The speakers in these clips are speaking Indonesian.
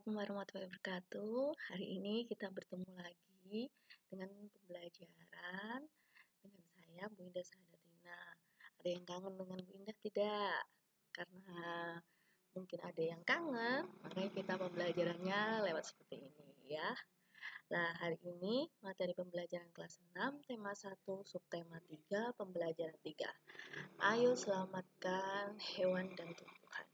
Assalamualaikum warahmatullahi wabarakatuh. Hari ini kita bertemu lagi dengan pembelajaran dengan saya, Bu Indah Sahadatina. Ada yang kangen dengan Bu Indah tidak? Karena mungkin ada yang kangen, makanya kita pembelajarannya lewat seperti ini ya. Nah, hari ini materi pembelajaran kelas 6, tema 1, subtema 3, pembelajaran 3. Ayo selamatkan hewan dan tumbuhan.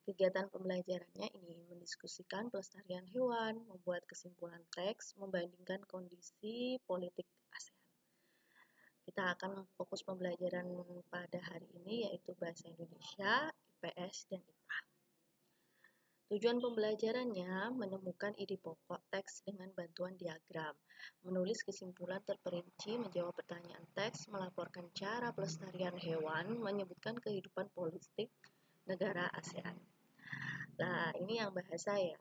Kegiatan pembelajarannya ini mendiskusikan pelestarian hewan, membuat kesimpulan teks, membandingkan kondisi politik ASEAN. Kita akan fokus pembelajaran pada hari ini yaitu Bahasa Indonesia, IPS, dan IPA. Tujuan pembelajarannya menemukan ide pokok teks dengan bantuan diagram, menulis kesimpulan terperinci, menjawab pertanyaan teks, melaporkan cara pelestarian hewan, menyebutkan kehidupan politik negara ASEAN. Nah, ini yang bahasa ya.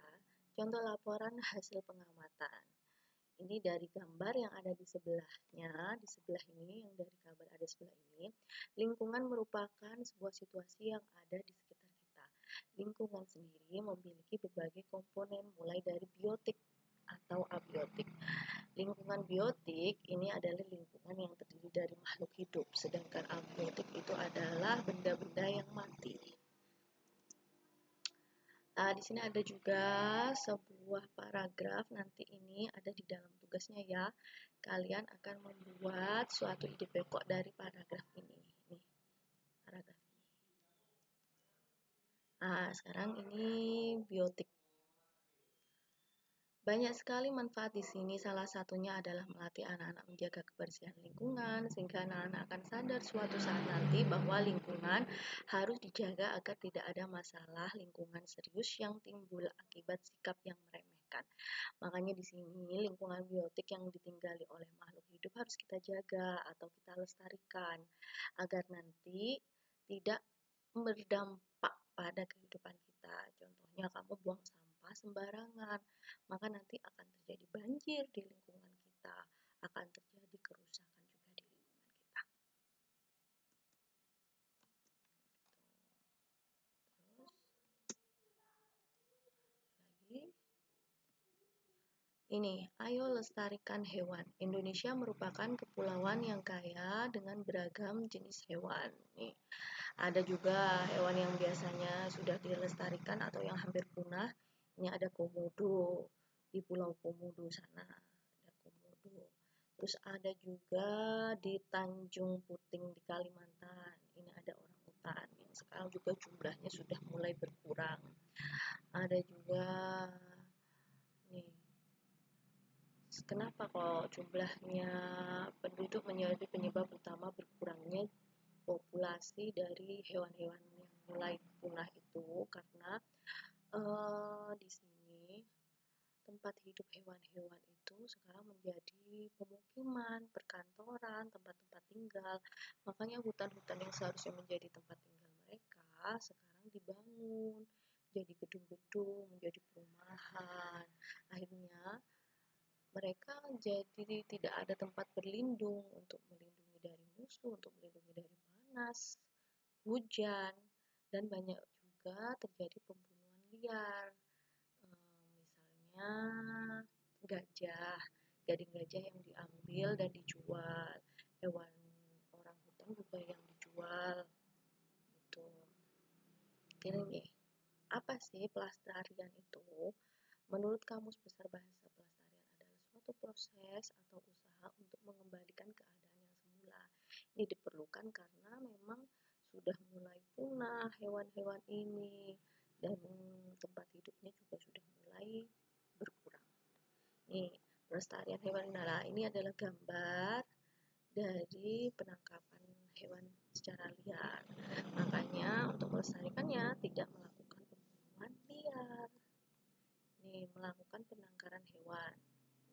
Contoh laporan hasil pengamatan. Ini dari gambar yang ada di sebelahnya, di sebelah ini, yang dari gambar ada sebelah ini. Lingkungan merupakan sebuah situasi yang ada di sekitar kita. Lingkungan sendiri memiliki berbagai komponen, mulai dari biotik atau abiotik. Lingkungan biotik ini adalah lingkungan yang terdiri dari makhluk hidup, sedangkan abiotik itu adalah benda-benda yang mati. Di sini ada juga sebuah paragraf, nanti ini ada di dalam tugasnya ya. Kalian akan membuat suatu ide pokok dari paragraf ini. Nih, paragraf ini. Sekarang ini biotik. Banyak sekali manfaat di sini, salah satunya adalah melatih anak-anak menjaga kebersihan lingkungan, sehingga anak-anak akan sadar suatu saat nanti bahwa lingkungan harus dijaga agar tidak ada masalah lingkungan serius yang timbul akibat sikap yang meremehkan. Makanya di sini lingkungan biotik yang ditinggali oleh makhluk hidup harus kita jaga atau kita lestarikan, agar nanti tidak berdampak pada kehidupan kita. Contohnya kamu buang sampah sembarangan, maka nanti akan terjadi banjir di lingkungan kita, akan terjadi kerusakan juga di lingkungan kita. Terus lagi ini, ayo lestarikan hewan. Indonesia merupakan kepulauan yang kaya dengan beragam jenis hewan. Nih, ada juga hewan yang biasanya sudah dilestarikan atau yang hampir punah. Ini ada komodo di Pulau Komodo sana, ada komodo. Terus ada juga di Tanjung Puting di Kalimantan. Ini ada orangutan yang sekarang juga jumlahnya sudah mulai berkurang. Ada juga nih, kenapa kok jumlahnya penduduk menjadi penyebab utama berkurangnya populasi dari hewan-hewan yang mulai punah itu? Karena di sini tempat hidup hewan-hewan itu sekarang menjadi pemukiman, perkantoran, tempat-tempat tinggal. Makanya hutan-hutan yang seharusnya menjadi tempat tinggal mereka sekarang dibangun jadi gedung-gedung, menjadi perumahan. Akhirnya mereka jadi tidak ada tempat berlindung untuk melindungi dari musuh, untuk melindungi dari panas, hujan, dan banyak juga terjadi pembunuhan liar. Misalnya gajah, gading gajah yang diambil dan dijual, hewan orang hutan juga yang dijual. Itu. Ini apa sih pelestarian itu? Menurut Kamus Besar Bahasa Pelestarian adalah suatu proses atau usaha untuk mengembalikan keadaan yang semula. Ini diperlukan karena memang sudah mulai punah hewan-hewan ini dan tempat hidupnya juga sudah mulai berkurang. Nih, pelestarian hewan. Nah, ini adalah gambar dari penangkapan hewan secara liar. Makanya untuk melestarikannya tidak melakukan pembunuhan liar. Nih, melakukan penangkaran hewan.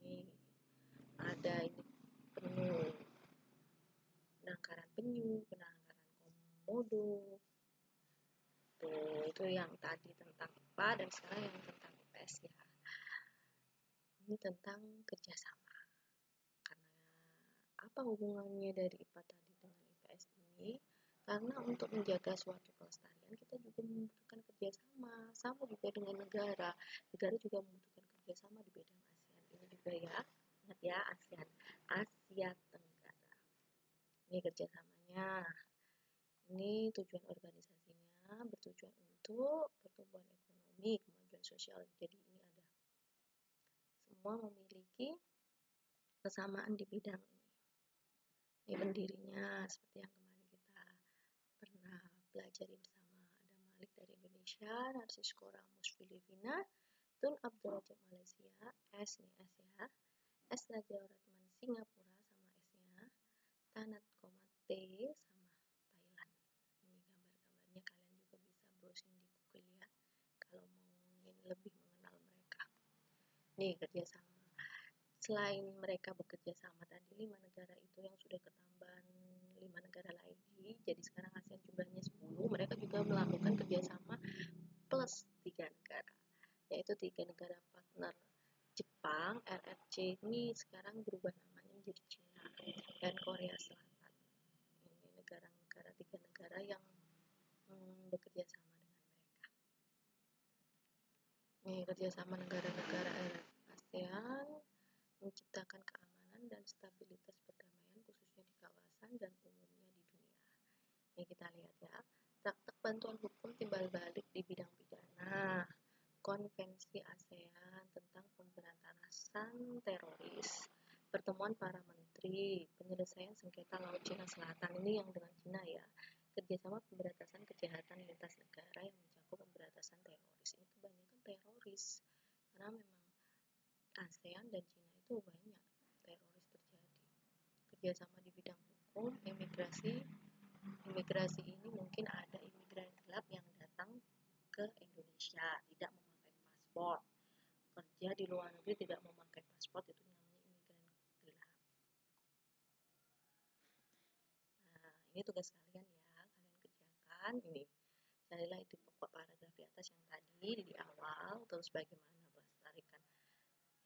Nih, ada ini penangkaran penyu, penangkaran komodo. Tuh, itu yang tadi tentang IPA dan sekarang yang tentang IPS ya. Ini tentang kerjasama. Karena apa hubungannya dari IPA tadi dengan IPS ini? Karena untuk menjaga suatu kelestarian kita juga membutuhkan kerjasama, sama juga dengan negara. Negara juga membutuhkan kerjasama di bidang ASEAN ini juga ya. Ingat ya, ASEAN, Asia Tenggara. Ini kerjasamanya. Ini tujuan organisasinya bertujuan untuk pertumbuhan ekonomi, kemajuan sosial. Jadi ini ada semua memiliki kesamaan di bidang ini. Ini pendirinya seperti yang kemarin kita pernah belajar bersama. Ada Malik dari Indonesia, Narcisco Ramos Filipina, Tun Abdurrajab Malaysia, S nih S ya, S Raja Ratman Singapura sama S-nya, Tanat Komate sama Thailand. Ini gambar-gambarnya, kalian juga bisa browsing di Google ya kalau mau ingin lebih mengenal mereka. Nih kerjasama. Selain mereka bekerja sama tadi 5 negara itu yang sudah ketambahan 5 negara lagi, jadi sekarang ASEAN jumlahnya 10, mereka juga melakukan kerjasama plus 3 negara, yaitu 3 negara partner Jepang, RRC ini sekarang berubah namanya menjadi Cina, dan Korea Selatan. Ini negara-negara, 3 negara yang bekerja sama dengan mereka. Ini kerjasama negara-negara ASEAN menciptakan keamanan dan stabilitas perdamaian khususnya di kawasan dan umumnya di dunia. Ya kita lihat ya, praktek bantuan hukum timbal balik di bidang pidana, Konvensi ASEAN tentang pemberantasan teroris, pertemuan para menteri, penyelesaian sengketa Laut Cina Selatan, ini yang dengan Cina ya, kerjasama pemberantasan kejahatan lintas negara yang mencakup pemberantasan teroris. Ini kebanyakan teroris, karena memang ASEAN dan Cina itu banyak teroris terjadi. Kerjasama di bidang hukum, imigrasi ini mungkin ada imigran gelap yang datang ke Indonesia tidak memakai paspor, kerja di luar negeri tidak memakai paspor, itu namanya imigran gelap. Nah, ini tugas kalian ya, kalian kerjakan ini. Carilah itu pokok paragraf di atas yang tadi di awal, terus bagaimana melestarikan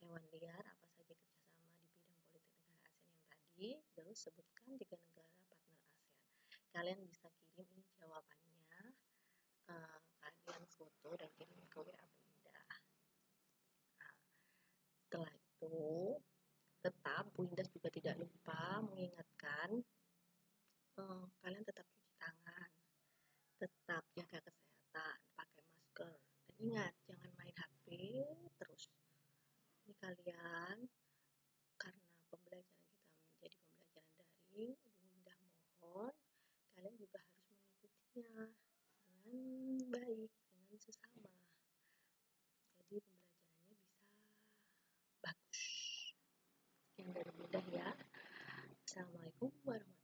hewan liar, apa saja kerjasama di bidang politik negara ASEAN yang tadi, terus sebutkan 3 negara partner ASEAN. Kalian bisa kirim ini jawabannya, kalian foto dan kirim ke WA Bunda. Nah, setelah itu, tetap Bu Indah juga tidak lupa mengingatkan kalian tetap cuci tangan, tetap jaga kesehatan, pakai masker, dan ingat jangan main HP terus. Ini kalian, karena pembelajaran kita menjadi pembelajaran daring, Bu Indah mohon kalian juga harus mengikutinya dengan baik, dengan sesama. Jadi pembelajarannya bisa bagus. Sekian dari Bunda ya. Assalamualaikum warahmatullahi wabarakatuh.